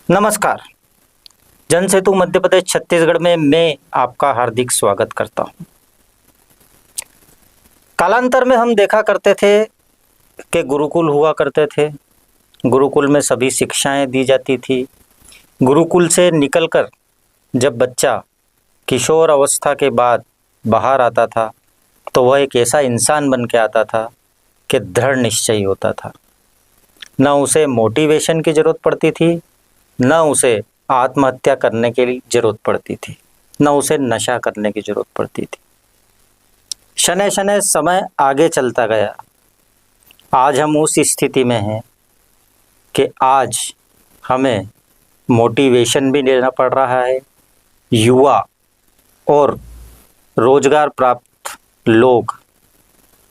नमस्कार। जन सेतु मध्य प्रदेश छत्तीसगढ़ में मैं आपका हार्दिक स्वागत करता हूं। कालांतर में हम देखा करते थे कि गुरुकुल हुआ करते थे। गुरुकुल में सभी शिक्षाएं दी जाती थी। गुरुकुल से निकलकर जब बच्चा किशोर अवस्था के बाद बाहर आता था तो वह एक ऐसा इंसान बन के आता था कि दृढ़ निश्चयी होता था। न उसे मोटिवेशन की ज़रूरत पड़ती थी, न उसे आत्महत्या करने की ज़रूरत पड़ती थी, न उसे नशा करने की ज़रूरत पड़ती थी। शनै शनै समय आगे चलता गया। आज हम उस स्थिति में हैं कि आज हमें मोटिवेशन भी लेना पड़ रहा है। युवा और रोजगार प्राप्त लोग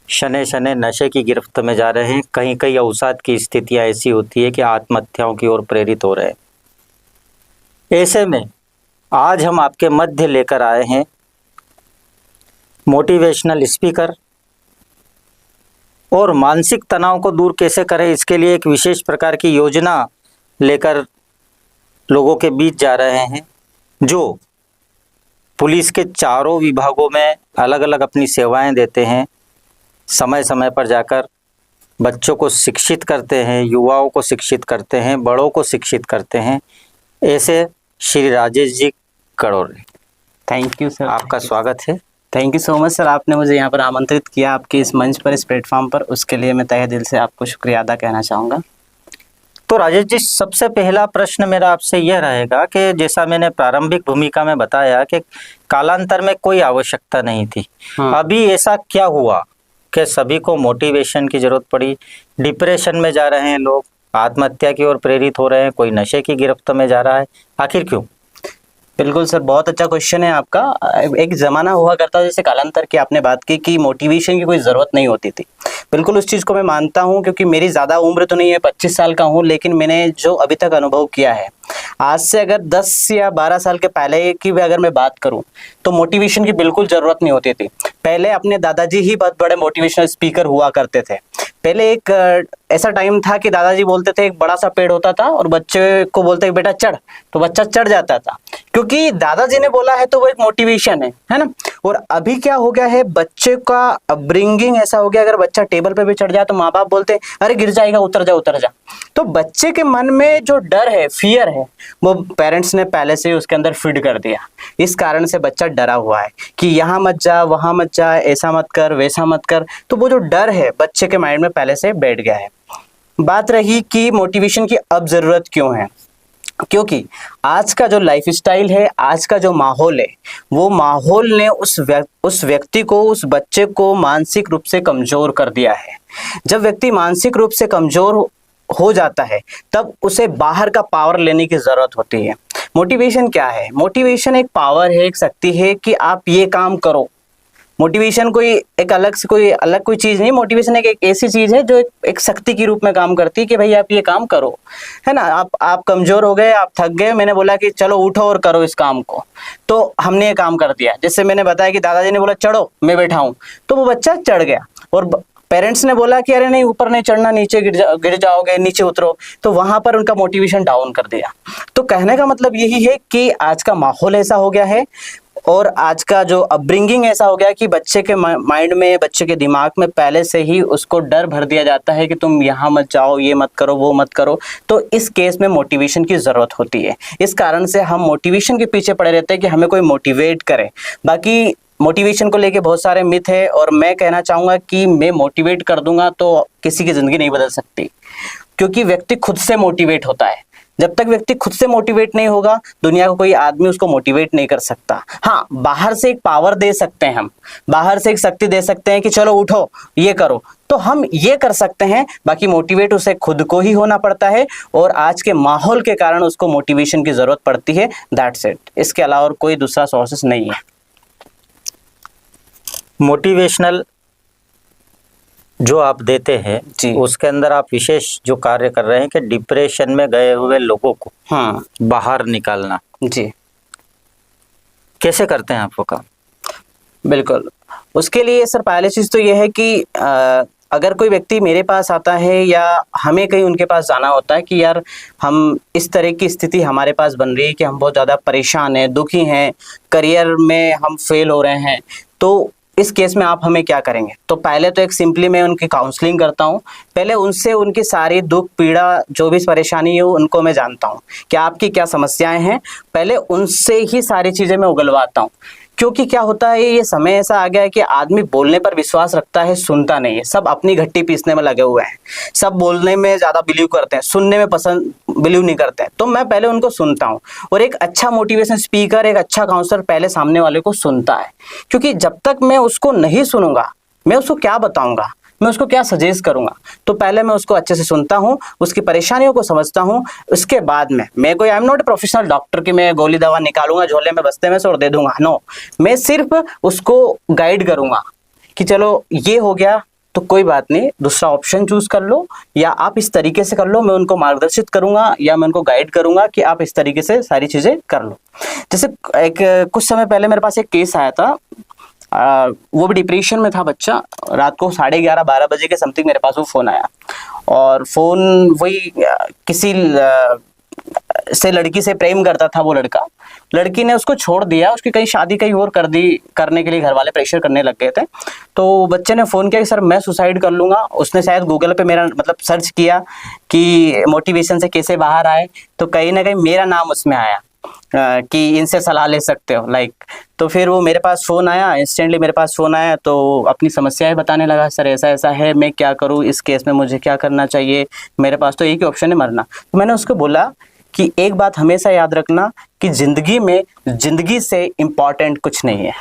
शनै शनै नशे की गिरफ्त में जा रहे हैं। कहीं कहीं अवसाद की स्थितियां ऐसी होती है कि आत्महत्याओं की ओर प्रेरित हो रहे हैं। ऐसे में आज हम आपके मध्य लेकर आए हैं मोटिवेशनल स्पीकर, और मानसिक तनाव को दूर कैसे करें इसके लिए एक विशेष प्रकार की योजना लेकर लोगों के बीच जा रहे हैं, जो पुलिस के चारों विभागों में अलग अलग अपनी सेवाएं देते हैं। समय समय पर जाकर बच्चों को शिक्षित करते हैं, युवाओं को शिक्षित करते हैं, बड़ों को शिक्षित करते हैं। ऐसे Shri Rajesh ji Kadore, thank you sir. आपका स्वागत है। Thank you so much sir, आपने मुझे यहाँ पर आमंत्रित किया आपके इस मंच पर, इस प्लेटफॉर्म पर। उसके लिए मैं तहे दिल से आपको शुक्रिया अदा कहना चाहूँगा। तो राजेश जी, सबसे पहला प्रश्न मेरा आपसे यह रहेगा कि जैसा मैंने प्रारंभिक भूमिका में बताया कि कालांतर में कोई आवश्यकता नहीं थी, अभी ऐसा क्या हुआ कि सभी को मोटिवेशन की जरूरत पड़ी? डिप्रेशन में जा रहे हैं लोग, आत्महत्या की ओर प्रेरित हो रहे हैं, कोई नशे की गिरफ्त में जा रहा है, आखिर क्यों? बिल्कुल सर, बहुत अच्छा क्वेश्चन है आपका। एक ज़माना हुआ करता, जैसे कालांतर की आपने बात की कि मोटिवेशन की कोई ज़रूरत नहीं होती थी। बिल्कुल उस चीज़ को मैं मानता हूँ, क्योंकि मेरी ज़्यादा उम्र तो नहीं है, 25 साल का हूँ, लेकिन मैंने जो अभी तक अनुभव किया है, आज से अगर 10 या 12 साल के पहले की भी अगर मैं बात करूँ तो मोटिवेशन की बिल्कुल ज़रूरत नहीं होती थी। पहले अपने दादाजी ही बहुत बड़े मोटिवेशनल स्पीकर हुआ करते थे। पहले एक ऐसा टाइम था कि दादाजी बोलते थे, एक बड़ा सा पेड़ होता था और बच्चे को बोलते बेटा चढ़, तो बच्चा चढ़ जाता था, क्योंकि दादाजी ने बोला है तो वो एक मोटिवेशन है ना। और अभी क्या हो गया है, बच्चे का अपब्रिंगिंग ऐसा हो गया, अगर बच्चा टेबल पे भी चढ़ जाए तो माँ बाप बोलते हैं अरे गिर जाएगा, उतर जा उतर जा। तो बच्चे के मन में जो डर है, फियर है, वो पेरेंट्स ने पहले से ही उसके अंदर फीड कर दिया। इस कारण से बच्चा डरा हुआ है कि यहाँ मत जा, वहां मत जा, ऐसा मत कर, वैसा मत कर। तो वो जो डर है बच्चे के माइंड में पहले से बैठ गया है। बात रही कि मोटिवेशन की अब जरूरत क्यों है, क्योंकि आज का जो लाइफ स्टाइल है, आज का जो माहौल है, वो माहौल ने उस व्यक्ति को, उस बच्चे को मानसिक रूप से कमजोर कर दिया है। जब व्यक्ति मानसिक रूप से कमजोर हो जाता है तब उसे बाहर का पावर लेने की जरूरत होती है। मोटिवेशन क्या है? मोटिवेशन एक पावर है, एक शक्ति है कि आप ये काम करो। मोटिवेशन कोई एक अलग से कोई चीज नहीं। मोटिवेशन एक ऐसी चीज है जो एक शक्ति के रूप में काम करती है कि भाई आप ये काम करो, है ना। आप कमजोर हो गए, आप थक गए, मैंने बोला कि चलो उठो और करो इस काम को, तो हमने ये काम कर दिया। जैसे मैंने बताया कि दादाजी ने बोला चढ़ो, मैं बैठा हूं, तो वो बच्चा चढ़ गया। और पेरेंट्स ने बोला कि अरे नहीं ऊपर नहीं चढ़ना, नीचे गिर जाओगे, नीचे उतरो, तो वहां पर उनका मोटिवेशन डाउन कर दिया। तो कहने का मतलब यही है कि आज का माहौल ऐसा हो गया है और आज का जो अपब्रिंगिंग ऐसा हो गया कि बच्चे के माइंड में, बच्चे के दिमाग में पहले से ही उसको डर भर दिया जाता है कि तुम यहाँ मत जाओ, ये मत करो, वो मत करो। तो इस केस में मोटिवेशन की ज़रूरत होती है। इस कारण से हम मोटिवेशन के पीछे पड़े रहते हैं कि हमें कोई मोटिवेट करे। बाकी मोटिवेशन को लेके बहुत सारे मिथ है, और मैं कहना चाहूँगा कि मैं मोटिवेट कर दूंगा तो किसी की ज़िंदगी नहीं बदल सकती, क्योंकि व्यक्ति खुद से मोटिवेट होता है। जब तक व्यक्ति खुद से मोटिवेट नहीं होगा, दुनिया का कोई आदमी उसको मोटिवेट नहीं कर सकता। हाँ, बाहर से एक पावर दे सकते हैं, हम बाहर से एक शक्ति दे सकते हैं कि चलो उठो, ये करो, तो हम ये कर सकते हैं। बाकी मोटिवेट उसे खुद को ही होना पड़ता है, और आज के माहौल के कारण उसको मोटिवेशन की जरूरत पड़ती है। That's it. इसके अलावा और कोई दूसरा सोर्सेस नहीं है। मोटिवेशनल जो आप देते हैं जी, उसके अंदर आप विशेष जो कार्य कर रहे हैं कि डिप्रेशन में गए हुए लोगों को बाहर निकालना। जी, कैसे करते हैं आप वो काम? बिल्कुल। उसके लिए सर पहली चीज़ तो ये है कि अगर कोई व्यक्ति मेरे पास आता है या हमें कहीं उनके पास जाना होता है कि यार हम इस तरह की स्थिति हमारे पास बन रही है कि हम बहुत ज़्यादा परेशान हैं, दुखी हैं, करियर में हम फेल हो रहे हैं, तो इस केस में आप हमें क्या करेंगे? तो पहले तो एक सिंपली मैं उनकी काउंसलिंग करता हूँ। पहले उनसे उनकी सारी दुख पीड़ा जो भी परेशानी है उनको मैं जानता हूँ कि आपकी क्या समस्याएं हैं। पहले उनसे ही सारी चीज़ें मैं उगलवाता हूँ, क्योंकि क्या होता है ये समय ऐसा आ गया है कि आदमी बोलने पर विश्वास रखता है, सुनता नहीं है। सब अपनी घट्टी पीसने में लगे हुए हैं, सब बोलने में ज़्यादा बिलीव करते हैं, सुनने में पसंद बिलीव नहीं करते हैं। तो मैं पहले उनको सुनता हूँ, और एक अच्छा मोटिवेशन स्पीकर, एक अच्छा काउंसलर पहले सामने वाले को सुनता है, क्योंकि जब तक मैं उसको नहीं सुनूंगा मैं उसको क्या बताऊंगा, मैं उसको क्या सजेस्ट करूंगा। तो पहले मैं उसको अच्छे से सुनता हूँ, उसकी परेशानियों को समझता हूँ। उसके बाद में मैं कोई I am not a professional doctor कि मैं गोली दवा निकालूंगा झोले में बस्ते में से और दे दूंगा, नो। मैं सिर्फ उसको गाइड करूंगा कि चलो ये हो गया तो कोई बात नहीं, दूसरा ऑप्शन चूज कर लो, या आप इस तरीके से कर लो। मैं उनको मार्गदर्शित करूंगा या मैं उनको गाइड करूंगा कि आप इस तरीके से सारी चीजें कर लो। जैसे एक कुछ समय पहले मेरे पास एक केस आया था, वो भी डिप्रेशन में था बच्चा। रात को 11:30-12 बजे के समथिंग मेरे पास वो फ़ोन आया, और फ़ोन वही किसी से लड़की से प्रेम करता था वो लड़का। लड़की ने उसको छोड़ दिया, उसकी कहीं शादी कहीं और कर दी, करने के लिए घर वाले प्रेशर करने लग गए थे। तो बच्चे ने फ़ोन किया कि सर मैं सुसाइड कर लूँगा। उसने शायद गूगल पे मेरा मतलब सर्च किया कि मोटिवेशन से कैसे बाहर आए, तो कहीं ना कहीं मेरा नाम उसमें आया कि इनसे सलाह ले सकते हो लाइक। तो फिर वो मेरे पास फ़ोन आया, इंस्टेंटली मेरे पास फ़ोन आया, तो अपनी समस्याएं बताने लगा। सर ऐसा ऐसा है, मैं क्या करूँ, इस केस में मुझे क्या करना चाहिए, मेरे पास तो एक ही ऑप्शन है, मरना। तो मैंने उसको बोला कि एक बात हमेशा याद रखना कि ज़िंदगी में ज़िंदगी से इम्पॉर्टेंट कुछ नहीं है।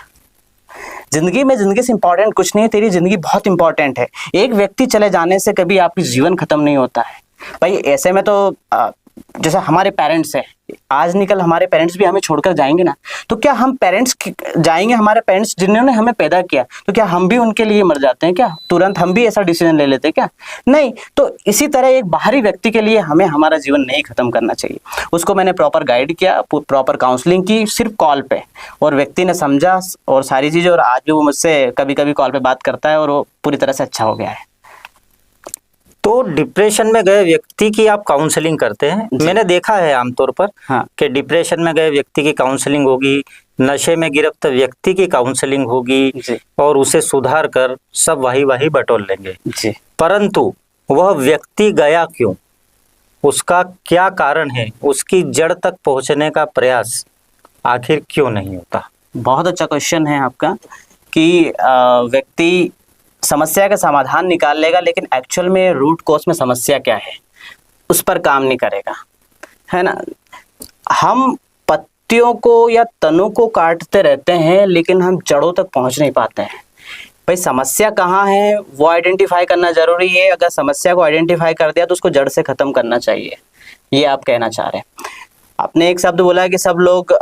ज़िंदगी में ज़िंदगी से इम्पॉर्टेंट कुछ नहीं है, तेरी ज़िंदगी बहुत इंपॉर्टेंट है। एक व्यक्ति चले जाने से कभी आपकी जीवन ख़त्म नहीं होता है भाई। ऐसे में तो जैसे हमारे पेरेंट्स हैं, आज निकल हमारे पेरेंट्स भी हमें छोड़कर जाएंगे ना, तो क्या हम पेरेंट्स जाएंगे, हमारे पेरेंट्स जिन्होंने हमें पैदा किया, तो क्या हम भी उनके लिए मर जाते हैं क्या? तुरंत हम भी ऐसा डिसीजन ले लेते हैं क्या? नहीं। तो इसी तरह एक बाहरी व्यक्ति के लिए हमें हमारा जीवन नहीं खत्म करना चाहिए। उसको मैंने प्रॉपर गाइड किया, प्रॉपर काउंसलिंग की सिर्फ कॉल पे, और व्यक्ति ने समझा और सारी चीज़ें, और आज भी वो मुझसे कभी कभी कॉल पे बात करता है और वो पूरी तरह से अच्छा हो गया है। तो डिप्रेशन में गए व्यक्ति की आप काउंसलिंग करते हैं? मैंने देखा है आमतौर पर हाँ। कि डिप्रेशन में गए व्यक्ति की काउंसलिंग होगी, नशे में गिरफ्त व्यक्ति की काउंसलिंग होगी, और उसे सुधार कर सब वाही वाही बटोर लेंगे जी। परंतु वह व्यक्ति गया क्यों, उसका क्या कारण है, उसकी जड़ तक पहुंचने का प्रयास आखिर क्यों नहीं होता? बहुत अच्छा क्वेश्चन है आपका कि व्यक्ति समस्या का समाधान निकाल लेगा, लेकिन एक्चुअल में रूट कॉज में समस्या क्या है उस पर काम नहीं करेगा, है ना। हम पत्तियों को या तनों को काटते रहते हैं, लेकिन हम जड़ों तक पहुंच नहीं पाते हैं। भाई समस्या कहाँ है वो आइडेंटिफाई करना जरूरी है। अगर समस्या को आइडेंटिफाई कर दिया तो उसको जड़ से खत्म करना चाहिए, ये आप कहना चाह रहे हैं। आपने एक शब्द बोला कि सब लोग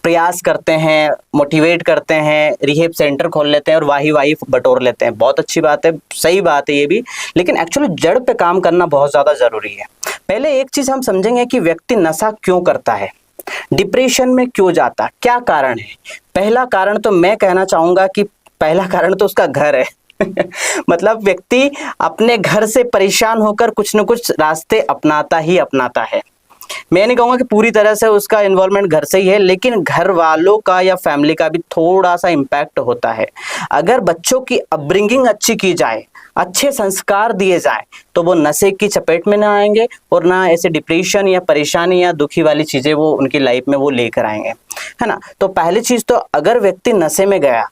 प्रयास करते हैं, मोटिवेट करते हैं, रिहेब सेंटर खोल लेते हैं और वाही वाही बटोर लेते हैं। बहुत अच्छी बात है, सही बात है ये भी, लेकिन एक्चुअली जड़ पे काम करना बहुत ज़्यादा ज़रूरी है। पहले एक चीज़ हम समझेंगे कि व्यक्ति नशा क्यों करता है, डिप्रेशन में क्यों जाता, क्या कारण है। पहला कारण तो मैं कहना चाहूँगा कि पहला कारण तो उसका घर है मतलब व्यक्ति अपने घर से परेशान होकर कुछ न कुछ रास्ते अपनाता ही अपनाता है। मैं नहीं कहूँगा कि पूरी तरह से उसका इन्वॉल्वमेंट घर से ही है, लेकिन घर वालों का या फैमिली का भी थोड़ा सा इम्पैक्ट होता है। अगर बच्चों की अपब्रिंगिंग अच्छी की जाए, अच्छे संस्कार दिए जाए, तो वो नशे की चपेट में ना आएंगे और ना ऐसे डिप्रेशन या परेशानी या दुखी वाली चीज़ें वो उनकी लाइफ में वो लेकर आएंगे, है ना। तो पहली चीज़ तो अगर व्यक्ति नशे में गया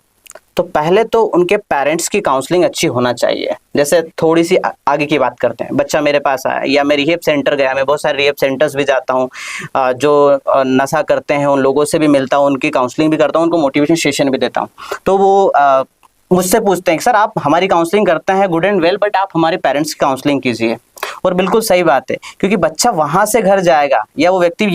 तो पहले तो उनके पेरेंट्स की काउंसलिंग अच्छी होना चाहिए। जैसे थोड़ी सी आगे की बात करते हैं, बच्चा मेरे पास आया या मैं रिहेब सेंटर गया, मैं बहुत सारे रिहेब सेंटर्स भी जाता हूँ, जो नशा करते हैं उन लोगों से भी मिलता हूँ, उनकी काउंसलिंग भी करता हूँ, उनको मोटिवेशन सेशन भी देता हूँ। तो वो मुझसे पूछते हैं कि सर आप हमारी काउंसलिंग करते हैं, गुड एंड वेल, बट आप हमारे पेरेंट्स की काउंसलिंग कीजिए। और बिल्कुल सही बात है, क्योंकि बच्चा वहाँ से घर जाएगा या वो व्यक्ति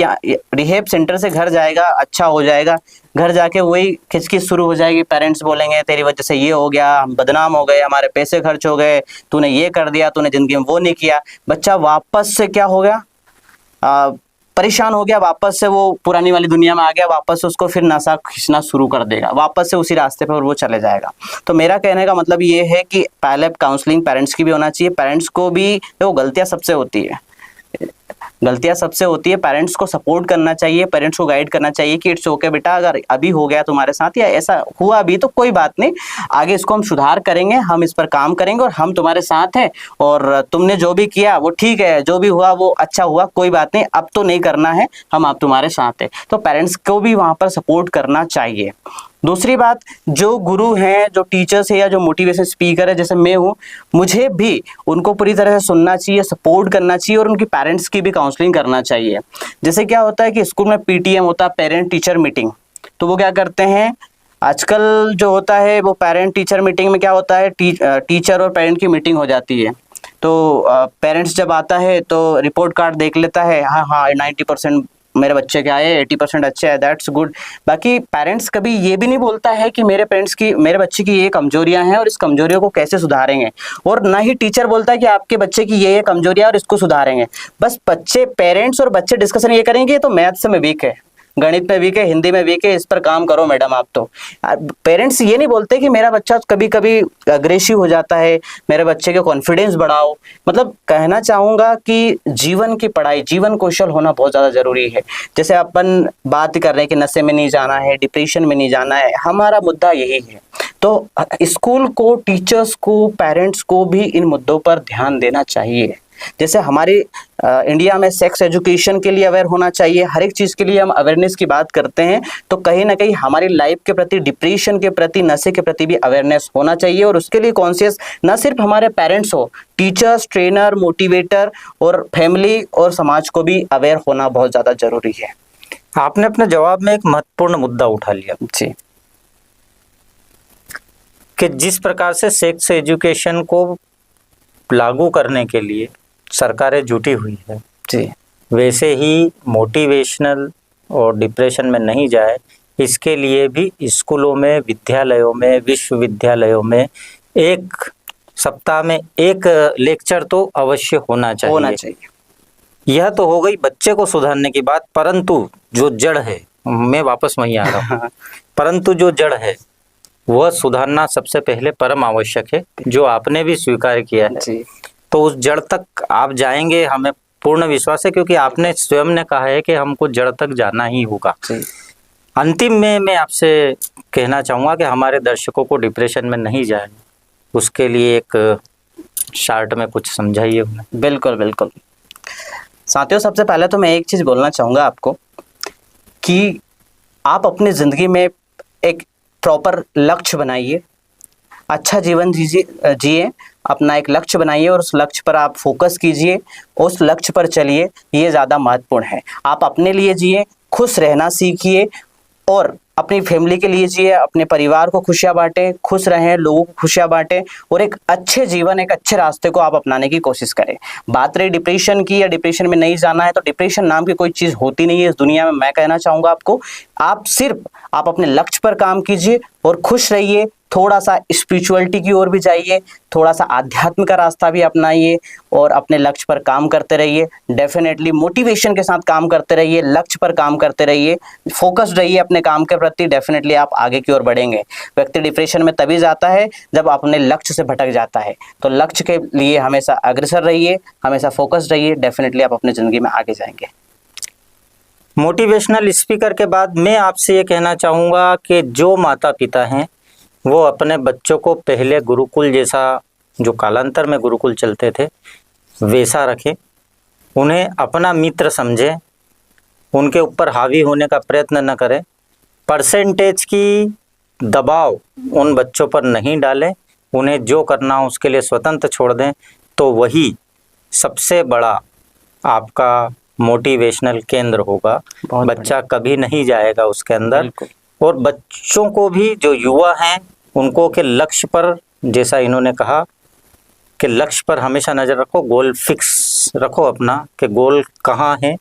रिहेब सेंटर से घर जाएगा, अच्छा हो जाएगा, घर जाके वही खिचखिच शुरू हो जाएगी। पेरेंट्स बोलेंगे तेरी वजह से ये हो गया, हम बदनाम हो गए, हमारे पैसे खर्च हो गए, तूने ये कर दिया, तूने ज़िंदगी में वो नहीं किया। बच्चा वापस से क्या हो गया, परेशान हो गया, वापस से वो पुरानी वाली दुनिया में आ गया, वापस से उसको फिर नशा खींचना शुरू कर देगा, वापस से उसी रास्ते पर वो चले जाएगा। तो मेरा कहने का मतलब ये है कि पहले काउंसलिंग पेरेंट्स की भी होना चाहिए। पेरेंट्स को भी, वो गलतियां सबसे होती है, गलतियां सबसे होती है, पेरेंट्स को सपोर्ट करना चाहिए, पेरेंट्स को गाइड करना चाहिए कि इट्स ओके बेटा, अगर अभी हो गया तुम्हारे साथ या ऐसा हुआ अभी तो कोई बात नहीं, आगे इसको हम सुधार करेंगे, हम इस पर काम करेंगे और हम तुम्हारे साथ हैं, और तुमने जो भी किया वो ठीक है, जो भी हुआ वो अच्छा हुआ, कोई बात नहीं, अब तो नहीं करना है, हम अब तुम्हारे साथ हैं। तो पेरेंट्स को भी वहां पर सपोर्ट करना चाहिए। दूसरी बात, जो गुरु हैं, जो टीचर्स है या जो मोटिवेशन स्पीकर है जैसे मैं हूँ, मुझे भी उनको पूरी तरह से सुनना चाहिए, सपोर्ट करना चाहिए और उनकी पेरेंट्स की भी काउंसलिंग करना चाहिए। जैसे क्या होता है कि स्कूल में पीटीएम होता है, पेरेंट टीचर मीटिंग, तो वो क्या करते हैं आजकल जो होता है वो पेरेंट टीचर मीटिंग में क्या होता है, टीचर और पेरेंट की मीटिंग हो जाती है। तो पेरेंट्स जब आता है तो रिपोर्ट कार्ड देख लेता है, हाँ हाँ 90% मेरे बच्चे के आए, 80% अच्छे हैं, दैट्स गुड। बाकी पेरेंट्स कभी ये भी नहीं बोलता है कि मेरे बच्चे की ये कमजोरियां हैं और इस कमजोरियों को कैसे सुधारेंगे, और ना ही टीचर बोलता है कि आपके बच्चे की ये कमजोरियां और इसको सुधारेंगे। बस पेरेंट्स और बच्चे डिस्कशन ये करेंगे तो मैथ्स में वीक है, गणित में वीक है, हिंदी में वीक है, इस पर काम करो मैडम आप। तो पेरेंट्स ये नहीं बोलते कि मेरा बच्चा कभी कभी अग्रेसिव हो जाता है, मेरे बच्चे के कॉन्फिडेंस बढ़ाओ। मतलब कहना चाहूंगा कि जीवन की पढ़ाई, जीवन कौशल होना बहुत ज़्यादा जरूरी है। जैसे अपन बात कर रहे हैं कि नशे में नहीं जाना है, डिप्रेशन में नहीं जाना है, हमारा मुद्दा यही है। तो स्कूल को, टीचर्स को, पेरेंट्स को भी इन मुद्दों पर ध्यान देना चाहिए। जैसे हमारी इंडिया में सेक्स एजुकेशन के लिए अवेयर होना चाहिए, हर एक चीज़ के लिए हम अवेयरनेस की बात करते हैं, तो कहीं ना कहीं हमारी लाइफ के प्रति, डिप्रेशन के प्रति, नशे के प्रति भी अवेयरनेस होना चाहिए। और उसके लिए कॉन्शियस न सिर्फ हमारे पेरेंट्स हो, टीचर्स, ट्रेनर, मोटिवेटर और फैमिली और समाज को भी अवेयर होना बहुत ज़्यादा जरूरी है। आपने अपने जवाब में एक महत्वपूर्ण मुद्दा उठा लिया जी, कि जिस प्रकार से सेक्स एजुकेशन को लागू करने के लिए सरकारें जुटी हुई है, जी, वैसे ही मोटिवेशनल और डिप्रेशन में नहीं जाए, इसके लिए भी स्कूलों में, विद्यालयों में, विश्वविद्यालयों में एक सप्ताह में एक लेक्चर तो अवश्य होना चाहिए। यह तो हो गई बच्चे को सुधारने की बात, परंतु जो जड़ है, मैं वापस वहीं आ रहा हूँ, परंतु जो जड़ है वह सुधारना सबसे पहले परम आवश्यक है, जो आपने भी स्वीकार किया है जी। तो उस जड़ तक आप जाएंगे, हमें पूर्ण विश्वास है, क्योंकि आपने स्वयं ने कहा है कि हमको जड़ तक जाना ही होगा। अंतिम में मैं आपसे कहना चाहूँगा कि हमारे दर्शकों को डिप्रेशन में नहीं जाए, उसके लिए एक शार्ट में कुछ समझाइए उन्हें। बिल्कुल बिल्कुल साथियों, सबसे पहले तो मैं एक चीज़ बोलना चाहूँगा आपको कि आप अपनी ज़िंदगी में एक प्रॉपर लक्ष्य बनाइए, अच्छा जीवन जिए, अपना एक लक्ष्य बनाइए और उस लक्ष्य पर आप फोकस कीजिए, उस लक्ष्य पर चलिए, ये ज़्यादा महत्वपूर्ण है। आप अपने लिए जिए, खुश रहना सीखिए और अपनी फैमिली के लिए जिए, अपने परिवार को खुशियाँ बांटें, खुश रहें, लोगों को खुशियाँ बांटें और एक अच्छे जीवन, एक अच्छे रास्ते को आप अपनाने की कोशिश करें। बात रही डिप्रेशन की या डिप्रेशन में नहीं जाना है, तो डिप्रेशन नाम की कोई चीज़ होती नहीं है इस दुनिया में। मैं कहना चाहूँगा आपको, आप अपने लक्ष्य पर काम कीजिए और खुश रहिए, थोड़ा सा स्पिरिचुअलिटी की ओर भी जाइए, थोड़ा सा आध्यात्म का रास्ता भी अपनाइए और अपने लक्ष्य पर काम करते रहिए। डेफिनेटली मोटिवेशन के साथ काम करते रहिए, लक्ष्य पर काम करते रहिए, फोकस्ड रहिए अपने काम के प्रति, डेफिनेटली आप आगे की ओर बढ़ेंगे। व्यक्ति डिप्रेशन में तभी जाता है जब अपने लक्ष्य से भटक जाता है, तो लक्ष्य के लिए हमेशा अग्रसर रहिए, हमेशा फोकस्ड रहिए, डेफिनेटली आप अपनी ज़िंदगी में आगे जाएंगे। मोटिवेशनल स्पीकर के बाद मैं आपसे ये कहना चाहूँगा कि जो माता पिता हैं वो अपने बच्चों को पहले गुरुकुल जैसा, जो कालांतर में गुरुकुल चलते थे, वैसा रखें, उन्हें अपना मित्र समझें, उनके ऊपर हावी होने का प्रयत्न न करें, परसेंटेज की दबाव उन बच्चों पर नहीं डालें, उन्हें जो करना हो उसके लिए स्वतंत्र छोड़ दें, तो वही सबसे बड़ा आपका मोटिवेशनल केंद्र होगा। बच्चा कभी नहीं जाएगा उसके अंदर। और बच्चों को भी, जो युवा हैं, उनको के लक्ष्य पर, जैसा इन्होंने कहा कि लक्ष्य पर हमेशा नज़र रखो, गोल फिक्स रखो अपना कि गोल कहाँ है,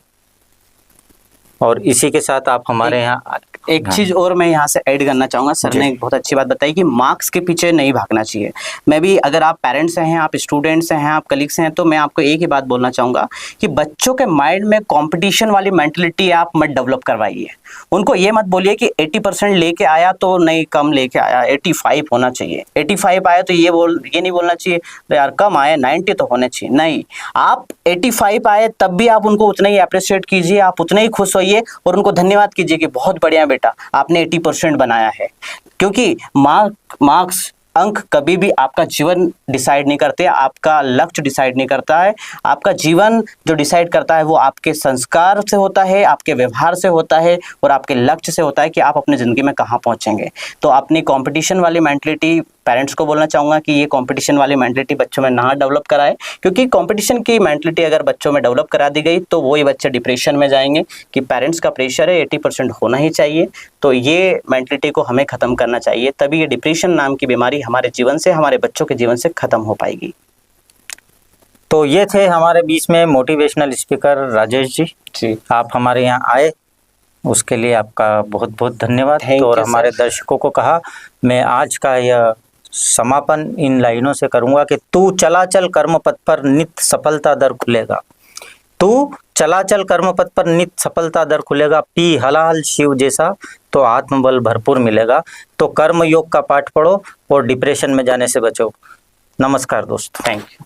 और इसी के साथ आप हमारे यहाँ एक हाँ। चीज और मैं यहाँ से ऐड करना चाहूंगा। सर जी। ने एक बहुत अच्छी बात बताई कि मार्क्स के पीछे नहीं भागना चाहिए। मैं भी, अगर आप पेरेंट्स हैं, आप स्टूडेंट्स हैं, आप कलीग्स हैं, तो मैं आपको एक ही बात बोलना चाहूंगा कि बच्चों के माइंड में कंपटीशन वाली मेंटलिटी आप मत डेवलप करवाइए। उनको ये मत बोलिए कि 80% लेके आया तो नहीं, कम लेके आया, 85 होना चाहिए। 85 आया तो ये नहीं बोलना चाहिए यार कम आया, 90 तो होने चाहिए। नहीं, आप 85 आए तब भी आप उनको उतना ही अप्रिशिएट कीजिए, आप उतने ही खुश होइए और उनको धन्यवाद कीजिए कि बहुत बढ़िया बेटा आपने 80% बनाया है। क्योंकि मार्क्स, अंक कभी भी आपका जीवन डिसाइड नहीं करते, आपका लक्ष्य डिसाइड नहीं करता है। आपका जीवन जो डिसाइड करता है वो आपके संस्कार से होता है, आपके व्यवहार से होता है और आपके लक्ष्य से होता है कि आप अपनी ज़िंदगी में कहाँ पहुँचेंगे। तो अपनी कंपटीशन वाली मेंटलिटी, पेरेंट्स को बोलना चाहूँगा कि ये कंपटीशन वाली मेंटलिटी बच्चों में ना डेवलप कराए, क्योंकि कंपटीशन की मेंटलिटी अगर बच्चों में डेवलप करा दी गई तो वही बच्चे डिप्रेशन में जाएंगे कि पेरेंट्स का प्रेशर है, 80% होना ही चाहिए। तो ये मेंटलिटी को हमें ख़त्म करना चाहिए, तभी ये डिप्रेशन नाम की बीमारी हमारे जीवन से, हमारे बच्चों के जीवन से ख़त्म हो पाएगी। तो ये थे हमारे बीच में मोटिवेशनल स्पीकर राजेश जी। जी, आप हमारे यहाँ आए, उसके लिए आपका बहुत बहुत धन्यवाद। Thank और you, हमारे sir. दर्शकों को कहा, मैं आज का यह समापन इन लाइनों से करूंगा कि तू चला चल कर्मपथ पर नित्य सफलता दर खुलेगा। तू चला चल कर्मपथ पर नित्य सफलता दर खुलेगा, पी हलाल शिव जैसा तो आत्मबल भरपूर मिलेगा। तो कर्म योग का पाठ पढ़ो और डिप्रेशन में जाने से बचो। नमस्कार दोस्तों। Thank you.